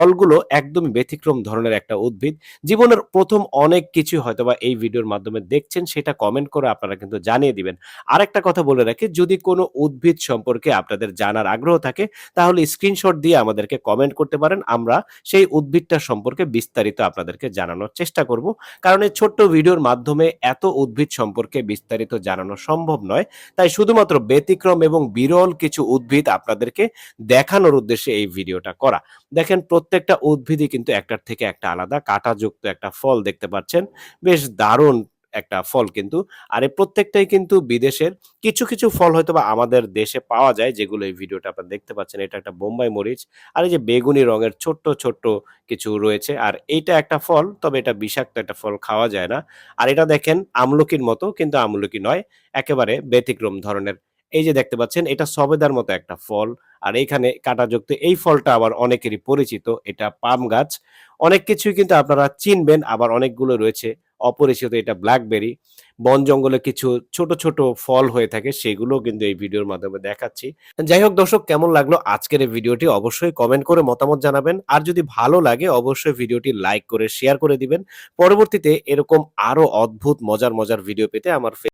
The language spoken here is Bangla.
ফলগুলো একদমই ব্যতিক্রম ধরনের একটা উদ্ভিদ। জীবনের ১ম অনেক কিছুই হয়তোবা এই ভিডিওর মাধ্যমে দেখছেন, সেটা কমেন্ট করে আপনারা কিন্তু জানিয়ে দিবেন। আরেকটা কথা বলে রাখি, যদি কোনো উদ্ভিদ সম্পর্কে আপনাদের জানার আগ্রহ থাকে, তাহলে স্ক্রিনশট দিয়ে আমাদেরকে কমেন্ট করতে পারেন। আমরা সেই উদ্ভিদটা সম্পর্কে বিস্তারিত আপনাদেরকে জানানোর চেষ্টা করব। কারণ এই ছোট্ট ভিডিওর মাধ্যমে এত উদ্ভিদ সম্পর্কে বিস্তারিত জানানো সম্ভব নয়। তাই শুধুমাত্র ব্যতিক্রম এবং বিরল কিছু উদ্ভিদ আপনাদেরকে দেখানোর উদ্দেশ্যে এই ভিডিওটা করা। দেখেন প্রত্যেকটা উদ্ভিদই কিন্তু একটার থেকে একটা আলাদা। কাঁটাযুক্ত একটা ফল দেখতে পাচ্ছেন। বেশ দারুণ একটা ফল কিন্তু। আর এই প্রত্যেকটাই কিন্তু বিদেশের। কিছু ফল হয়তোবা আমাদের দেশে পাওয়া যায়, যেগুলো এই ভিডিওটা আপনারা দেখতে পাচ্ছেন। এটা একটা বোম্বাই মরিচ। আর এই যে বেগুনি রঙের ছোট্ট কিছু রয়েছে। আর এইটা একটা ফল, তবে এটা বিষাক্ত একটা ফল, খাওয়া যায় না। আর এটা দেখেন আমলকির মতো, কিন্তু আমলকি নয়। একেবারে ব্যতিক্রম ধরনের। এই যে দেখতে পাচ্ছেন, এটা সবেদার মতো একটা ফল। আর এইখানে কাঁটাযুক্ত এই ফলটা আবার অনেকেরই পরিচিত। এটা পাম গাছ। অনেক কিছুই কিন্তু আপনারা চিনবেন, আবার অনেকগুলো রয়েছে অপরিচিত। এটা ব্ল্যাকবেরি। বন জঙ্গলে কিছু ছোট ফল হয়ে থাকে, সেগুলোও কিন্তু এই ভিডিওর মাধ্যমে দেখাচ্ছি। যাই হোক দর্শক, কেমন লাগলো আজকের এই ভিডিওটি অবশ্যই কমেন্ট করে মতামত জানাবেন। আর যদি ভালো লাগে অবশ্যই ভিডিওটি লাইক করে শেয়ার করে দিবেন। পরবর্তীতে এরকম আরো অদ্ভুত মজার ভিডিও পেতে আমার